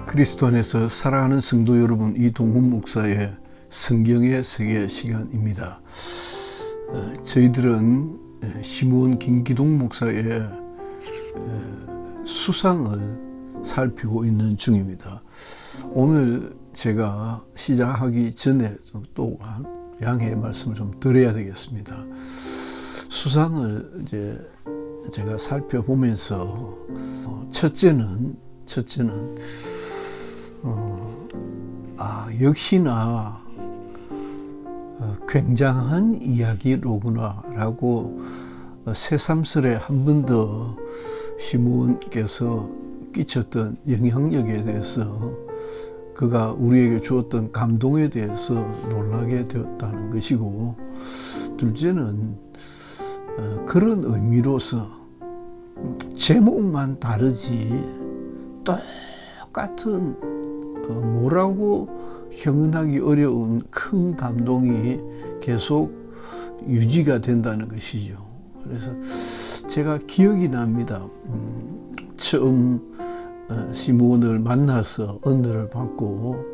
그리스도 안에서 살아가는 성도 여러분, 이동훈 목사의 성경의 세계 시간입니다. 저희들은 시므온 김기동 목사의 수상을 살피고 있는 중입니다. 오늘 제가 시작하기 전에 또 양해의 말씀을 좀 드려야 되겠습니다. 수상을 이제 제가 살펴보면서 첫째는 역시나 굉장한 이야기로구나 라고 새삼스레 한 번 더 시므온께서 끼쳤던 영향력에 대해서, 그가 우리에게 주었던 감동에 대해서 놀라게 되었다는 것이고, 둘째는 그런 의미로서 제목만 다르지 똑같은 뭐라고 형언하기 어려운 큰 감동이 계속 유지가 된다는 것이죠. 그래서 제가 기억이 납니다. 처음 시므온을 만나서 언어를 받고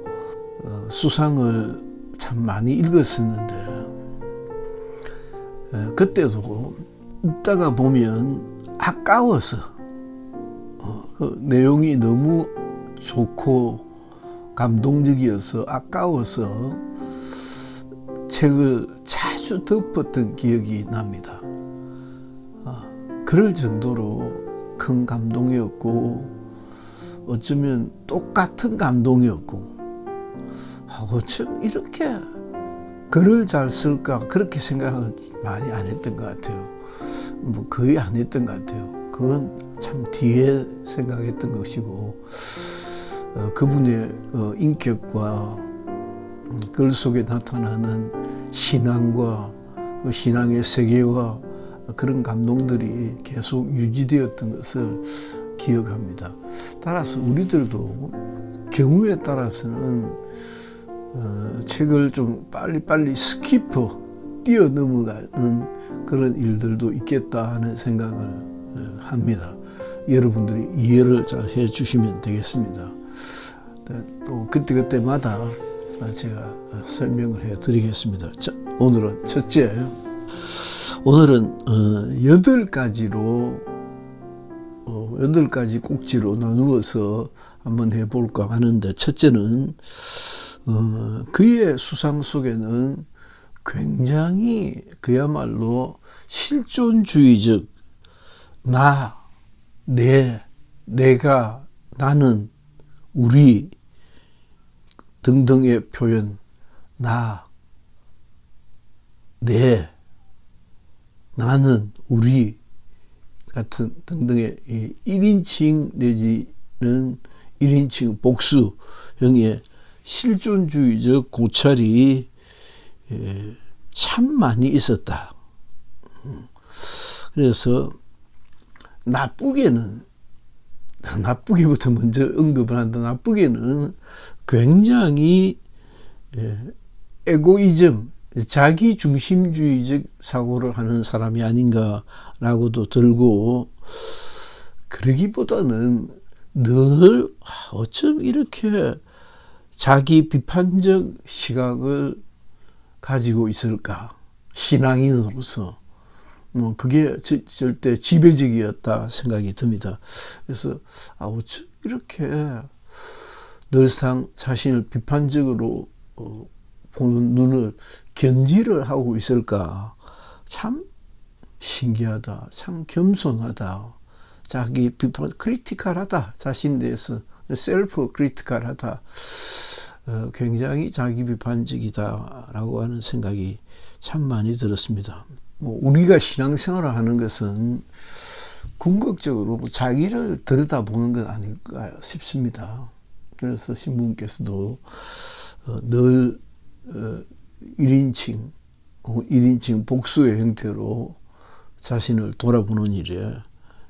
수상을 참 많이 읽었었는데, 그때도 읽다가 보면 아까워서 그 내용이 너무 좋고 감동적이어서 아까워서 책을 자주 덮었던 기억이 납니다. 그럴 정도로 큰 감동이었고, 어쩌면 똑같은 감동이었고, 어쩜 이렇게 글을 잘 쓸까, 그렇게 생각은 많이 안 했던 것 같아요. 거의 안 했던 것 같아요. 그건 참 뒤에 생각했던 것이고, 그분의 인격과 글 속에 나타나는 신앙과 신앙의 세계와 그런 감동들이 계속 유지되었던 것을 기억합니다. 따라서 우리들도 경우에 따라서는 책을 좀 빨리빨리 스키퍼 뛰어넘어가는 그런 일들도 있겠다 하는 생각을 합니다. 여러분들이 이해를 잘 해주시면 되겠습니다. 또 그때그때마다 제가 설명을 해드리겠습니다. 자, 오늘은 첫째, 오늘은 8가지로 8가지 꼭지로 나누어서 한번 해볼까 하는데, 첫째는 그의 수상 속에는 굉장히 그야말로 실존주의적 나, 내가, 나는, 우리 등등의 표현, 나, 나는, 우리 같은 등등의 1인칭 내지는 1인칭 복수형의 실존주의적 고찰이 참 많이 있었다. 그래서 나쁘게부터 먼저 언급을 한다. 나쁘게는 굉장히 에고이즘, 자기 중심주의적 사고를 하는 사람이 아닌가라고도 들고, 그러기보다는 늘 어쩜 이렇게 자기 비판적 시각을 가지고 있을까, 신앙인으로서. 그게 절대 지배적이었다 생각이 듭니다. 그래서 어쩜 이렇게 늘상 자신을 비판적으로 보는 눈을 견지를 하고 있을까. 참 신기하다, 참 겸손하다, 자기 비판 크리티컬하다, 자신에 대해서 셀프 크리티컬하다, 굉장히 자기 비판적이다라고 하는 생각이 참 많이 들었습니다. 우리가 신앙생활을 하는 것은 궁극적으로 자기를 들여다보는 것 아닐까 싶습니다. 그래서 신부님께서도 늘 1인칭 복수의 형태로 자신을 돌아보는 일에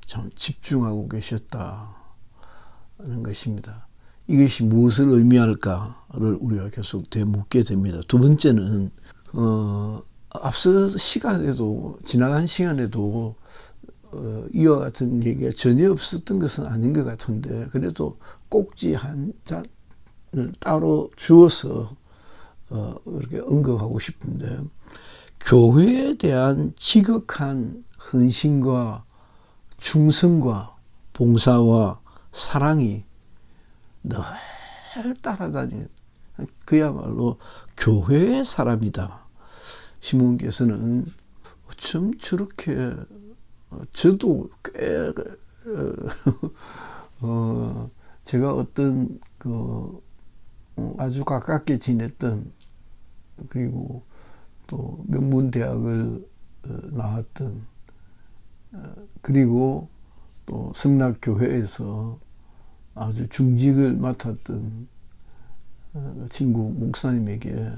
참 집중하고 계셨다는 것입니다. 이것이 무엇을 의미할까를 우리가 계속 되묻게 됩니다. 두 번째는 앞서 시간에도, 지나간 시간에도 이와 같은 얘기가 전혀 없었던 것은 아닌 것 같은데 그래도 꼭지 한 잔을 따로 주어서 그렇게 언급하고 싶은데 교회에 대한 지극한 헌신과 충성과 봉사와 사랑이 늘 따라다니는 그야말로 교회의 사람이다. 시몬께서는 어쩜 저렇게 저도 꽤 제가 어떤 아주 가깝게 지냈던 그리고 또 명문대학을 나왔던 그리고 또 성락교회에서 아주 중직을 맡았던 친구 목사님에게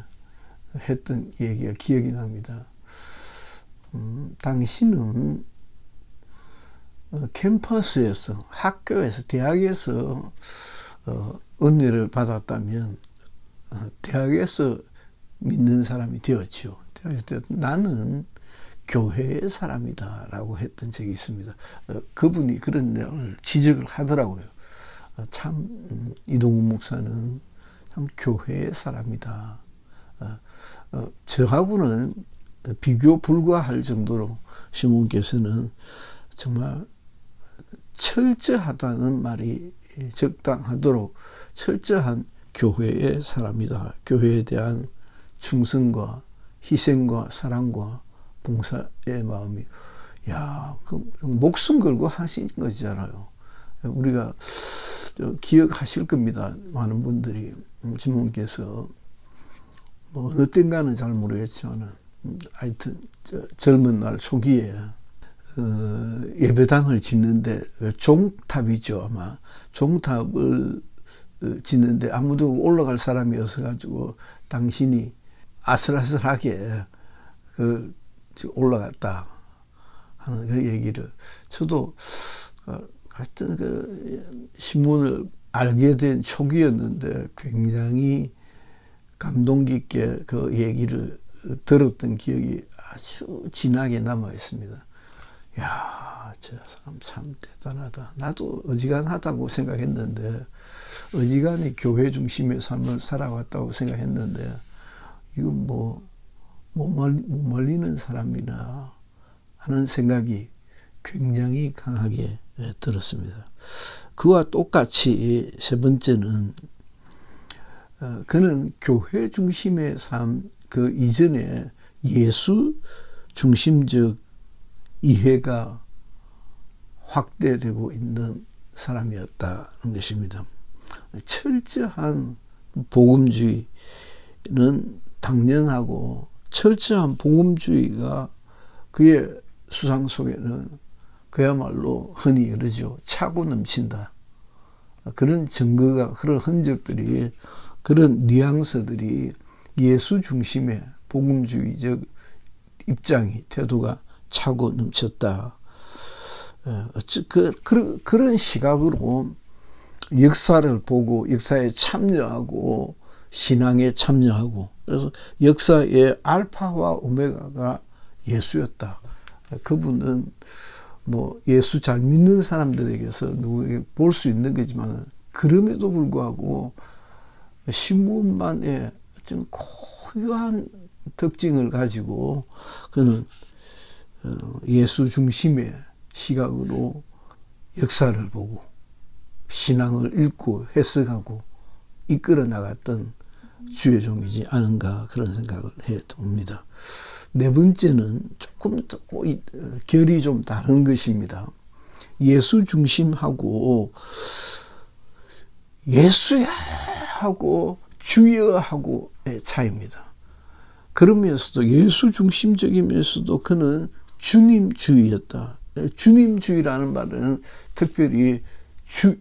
했던 얘기가 기억이 납니다. 당신은 캠퍼스에서 학교에서 대학에서 은혜를 받았다면 대학에서 믿는 사람이 되었죠. 나는 교회의 사람이다 라고 했던 적이 있습니다. 그분이 그런 내용을 지적을 하더라고요. 참 이동훈 목사는 참 교회의 사람이다. 저하고는 비교 불가할 정도로 시몬께서는 정말 철저하다는 말이 적당하도록 철저한 교회의 사람이다. 교회에 대한 충성과 희생과 사랑과 봉사의 마음이 그 목숨 걸고 하신 것이잖아요. 우리가 기억하실 겁니다. 많은 분들이 시몬께서 뭐 어느 때인가는 잘 모르겠지만 하여튼 젊은 날 초기에 예배당을 짓는데 종탑이죠. 아마 종탑을 짓는데 아무도 올라갈 사람이 없어가지고 당신이 아슬아슬하게 올라갔다 하는 그 얘기를 저도 하여튼 시몬을 알게 된 초기였는데 굉장히 감동 깊게 그 얘기를 들었던 기억이 아주 진하게 남아 있습니다. 저 사람 참 대단하다. 나도 어지간하다고 생각했는데 어지간히 교회 중심의 삶을 살아왔다고 생각했는데 이건 못 말리는 사람이나 하는 생각이 굉장히 강하게 들었습니다. 그와 똑같이 세 번째는 그는 교회 중심의 삶 그 이전에 예수 중심적 이해가 확대되고 있는 사람이었다는 것입니다. 철저한 복음주의는 당연하고 철저한 복음주의가 그의 수상 속에는 그야말로 흔히 이르죠. 차고 넘친다. 그런 증거가 그런 흔적들이 그런 뉘앙스들이 예수 중심의 복음주의적 입장이 태도가 차고 넘쳤다. 그런 시각으로 역사를 보고 역사에 참여하고 신앙에 참여하고 그래서 역사의 알파와 오메가가 예수였다. 그분은 뭐 예수 잘 믿는 사람들에게서 누구에게 볼 수 있는 거지만 그럼에도 불구하고 시몬만의 좀 고유한 특징을 가지고 그는 예수 중심의 시각으로 역사를 보고 신앙을 읽고 해석하고 이끌어 나갔던 주의 종이지 않은가 그런 생각을 해봅니다. 네 번째는 조금 더 결이 좀 다른 것입니다. 예수 중심하고 예수야 하고 주여 하고의 차이입니다. 그러면서도 예수 중심적이면서도 그는 주님주의였다. 주님주의라는 말은 특별히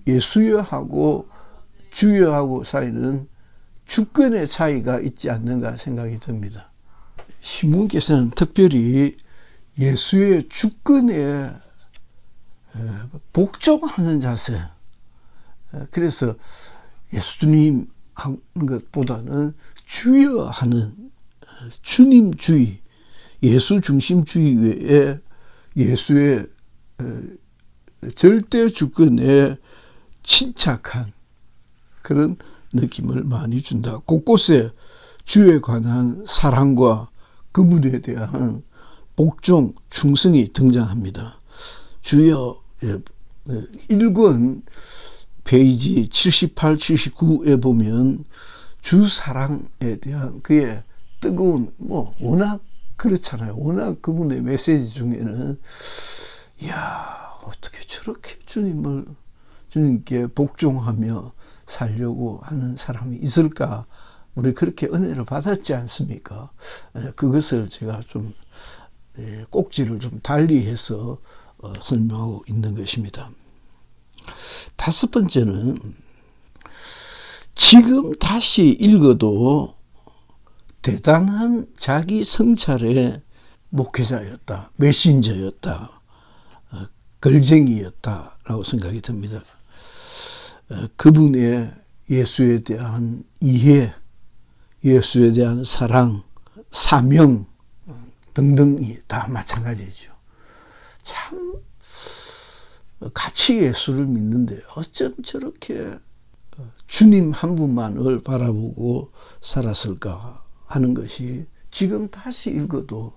예수여하고 주여하고 사이는 주권의 차이가 있지 않는가 생각이 듭니다. 시몬께서는 특별히 예수의 주권에 복종하는 자세. 그래서 예수님 하는 것보다는 주여하는 주님주의, 예수 중심주의 외에 예수의 절대 주권에 침착한 그런 느낌을 많이 준다. 곳곳에 주에 관한 사랑과 그분에 대한 복종, 충성이 등장합니다. 주여 1권 페이지 78, 79에 보면 주 사랑에 대한 그의 뜨거운 워낙 그렇잖아요. 워낙 그분의 메시지 중에는 이야 어떻게 저렇게 주님께 복종하며 살려고 하는 사람이 있을까? 우리 그렇게 은혜를 받았지 않습니까? 그것을 제가 좀 꼭지를 좀 달리해서 설명하고 있는 것입니다. 다섯 번째는 지금 다시 읽어도 대단한 자기 성찰의 목회자였다, 메신저였다, 걸쟁이였다라고 생각이 듭니다. 그분의 예수에 대한 이해, 예수에 대한 사랑, 사명 등등이 다 마찬가지죠. 참 같이 예수를 믿는데 어쩜 저렇게 주님 한 분만을 바라보고 살았을까 하는 것이 지금 다시 읽어도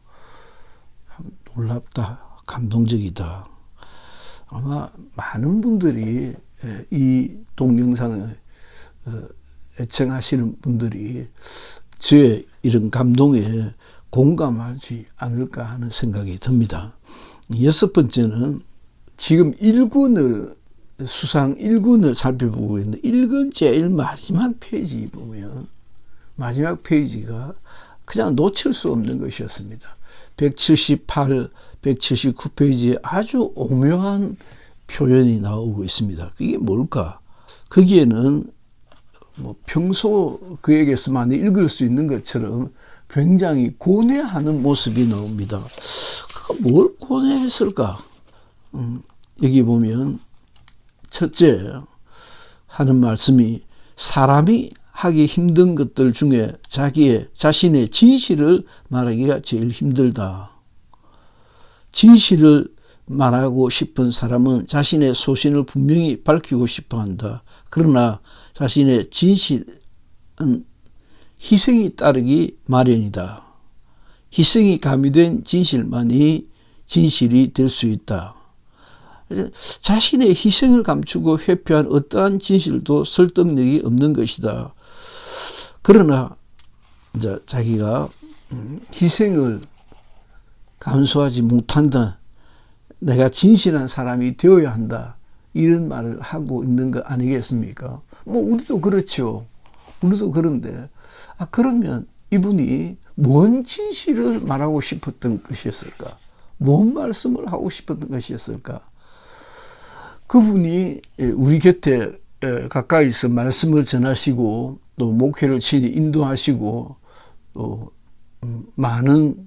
참 놀랍다, 감동적이다. 아마 많은 분들이 이 동영상을 애청하시는 분들이 저의 이런 감동에 공감하지 않을까 하는 생각이 듭니다. 여섯 번째는 지금 1권을 수상 1권을 살펴보고 있는데 1권 제일 마지막 페이지 보면 마지막 페이지가 그냥 놓칠 수 없는 것이었습니다. 178, 179페이지에 아주 오묘한 표현이 나오고 있습니다. 그게 뭘까? 거기에는 평소 그에게서 많이 읽을 수 있는 것처럼 굉장히 고뇌하는 모습이 나옵니다. 그가 뭘 고뇌했을까? 여기 보면 첫째 하는 말씀이 사람이 하기 힘든 것들 중에 자신의 진실을 말하기가 제일 힘들다. 진실을 말하고 싶은 사람은 자신의 소신을 분명히 밝히고 싶어 한다. 그러나 자신의 진실은 희생이 따르기 마련이다. 희생이 가미된 진실만이 진실이 될 수 있다. 자신의 희생을 감추고 회피한 어떠한 진실도 설득력이 없는 것이다. 그러나 이제 자기가 희생을 감수하지 못한다. 내가 진실한 사람이 되어야 한다. 이런 말을 하고 있는 거 아니겠습니까? 우리도 그렇죠. 우리도 그런데 그러면 이분이 뭔 진실을 말하고 싶었던 것이었을까? 뭔 말씀을 하고 싶었던 것이었을까? 그분이 우리 곁에 가까이서 말씀을 전하시고 또 목회를 친히 인도하시고 또 많은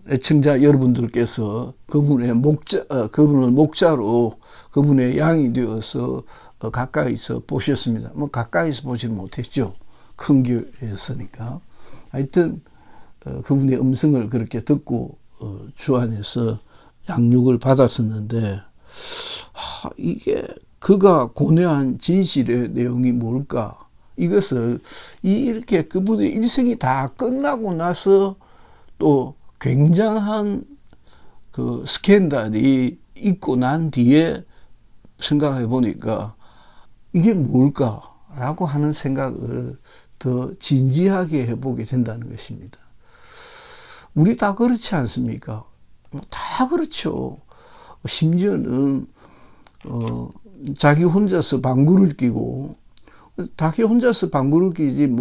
애청자 여러분들께서 그분을 목자로 그분의 양이 되어서 가까이서 보셨습니다. 가까이서 보지는 못했죠. 큰 교회였으니까. 하여튼 그분의 음성을 그렇게 듣고 주 안에서 양육을 받았었는데 이게 그가 고뇌한 진실의 내용이 뭘까? 이것을 이렇게 그분의 일생이 다 끝나고 나서 또 굉장한 그 스캔들이 있고 난 뒤에 생각해 보니까 이게 뭘까라고 하는 생각을 더 진지하게 해보게 된다는 것입니다. 우리 다 그렇지 않습니까? 다 그렇죠. 심지어는 자기 혼자서 방구를 끼고 자기 혼자서 방구를 끼지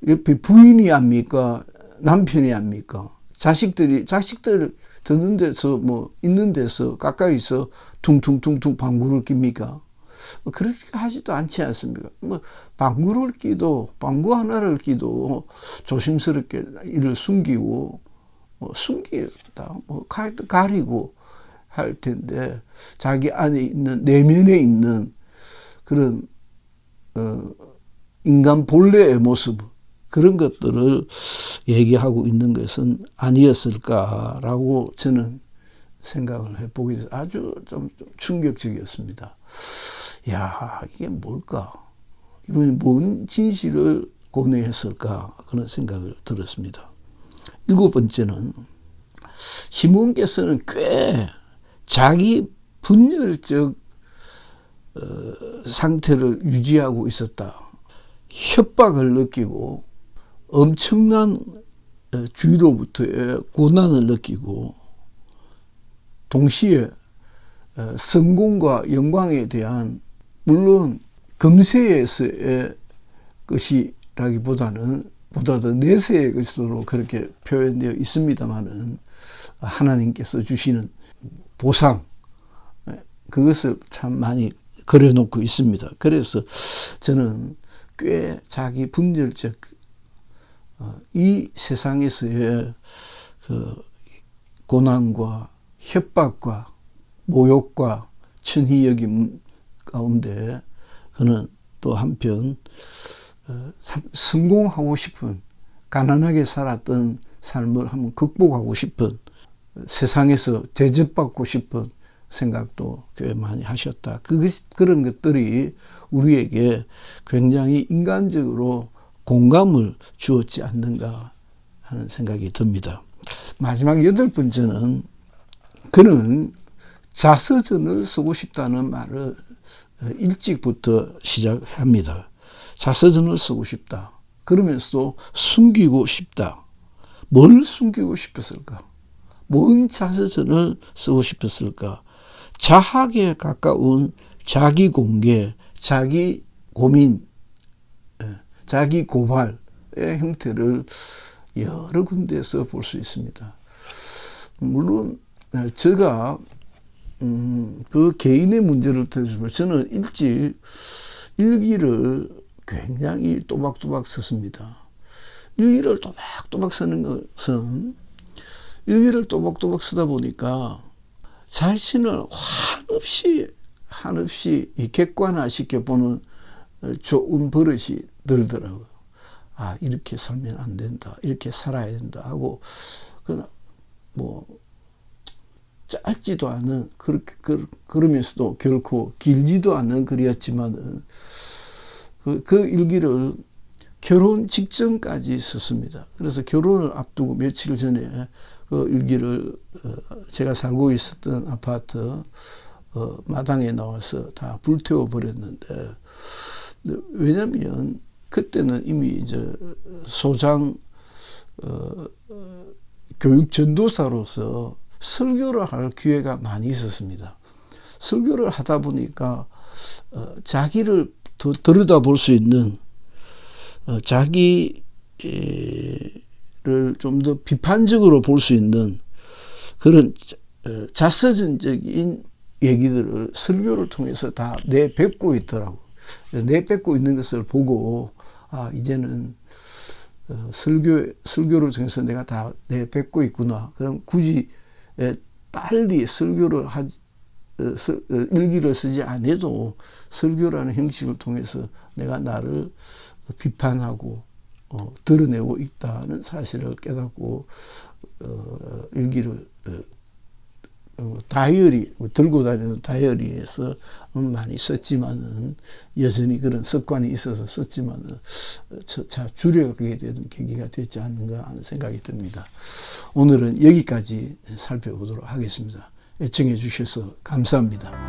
옆에 부인이 합니까? 남편이 합니까? 자식들 듣는 데서 있는 데서 가까이서 퉁퉁퉁퉁 방구를 낍니까? 그렇게 하지도 않지 않습니까? 방구 하나를 끼도 조심스럽게 이를 숨기고 숨기다 가리고 할 텐데 자기 안에 있는 내면에 있는 그런 인간 본래의 모습 그런 것들을 얘기하고 있는 것은 아니었을까라고 저는 생각을 해보게 돼서 아주 좀 충격적이었습니다. 야, 이게 뭘까? 이분이 뭔 진실을 고뇌했을까? 그런 생각을 들었습니다. 7번째는 시몬께서는 꽤 자기 분열적 상태를 유지하고 있었다. 협박을 느끼고 엄청난 주위로부터의 고난을 느끼고 동시에 성공과 영광에 대한 물론 금세에서의 것이라기보다는 보다 더 내세의 것으로 그렇게 표현되어 있습니다만은 하나님께서 주시는 보상 그것을 참 많이 그려놓고 있습니다. 그래서 저는 꽤 자기 분열적 이 세상에서의 그 고난과 협박과 모욕과 천희여김 가운데 그는 또 한편 성공하고 싶은 가난하게 살았던 삶을 한번 극복하고 싶은 세상에서 대접받고 싶은 생각도 꽤 많이 하셨다. 그런 것들이 우리에게 굉장히 인간적으로 공감을 주었지 않는가 하는 생각이 듭니다. 마지막 8번째는 그는 자서전을 쓰고 싶다는 말을 일찍부터 시작합니다. 자서전을 쓰고 싶다. 그러면서도 숨기고 싶다. 뭘 숨기고 싶었을까? 뭔 자서전을 쓰고 싶었을까? 자학에 가까운 자기 공개, 자기 고민, 자기 고발의 형태를 여러 군데에서 볼 수 있습니다. 물론 제가 그 개인의 문제를 들으시면 저는 일기를 굉장히 또박또박 썼습니다. 일기를 또박또박 쓰는 것은 일기를 또박또박 쓰다 보니까 자신을 한없이 객관화시켜보는 좋은 버릇이 들더라고요. 아, 이렇게 살면 안 된다. 이렇게 살아야 된다 하고 뭐 짧지도 않은 그러면서도 결코 길지도 않은 글이었지만 그 일기를 결혼 직전까지 썼습니다. 그래서 결혼을 앞두고 며칠 전에 그 일기를 제가 살고 있었던 아파트 마당에 나와서 다 불태워 버렸는데, 왜냐하면 그때는 이미 이제 소장 교육 전도사로서 설교를 할 기회가 많이 있었습니다. 설교를 하다 보니까 자기를 더 들여다볼 수 있는 자기를 좀 더 비판적으로 볼 수 있는 그런 자서전적인 얘기들을 설교를 통해서 다 내뱉고 있더라고. 내뱉고 있는 것을 보고 이제는 설교를 통해서 내가 다 내뱉고 있구나. 그럼 굳이 빨리 설교를 일기를 쓰지 않아도 설교라는 형식을 통해서 내가 나를 비판하고 드러내고 있다는 사실을 깨닫고 일기를 다이어리 들고 다니는 다이어리에서 많이 썼지만은 여전히 그런 습관이 있어서 썼지만은 줄여가게 되는 계기가 되지 않는가 하는 생각이 듭니다. 오늘은 여기까지 살펴보도록 하겠습니다. 애청해 주셔서 감사합니다.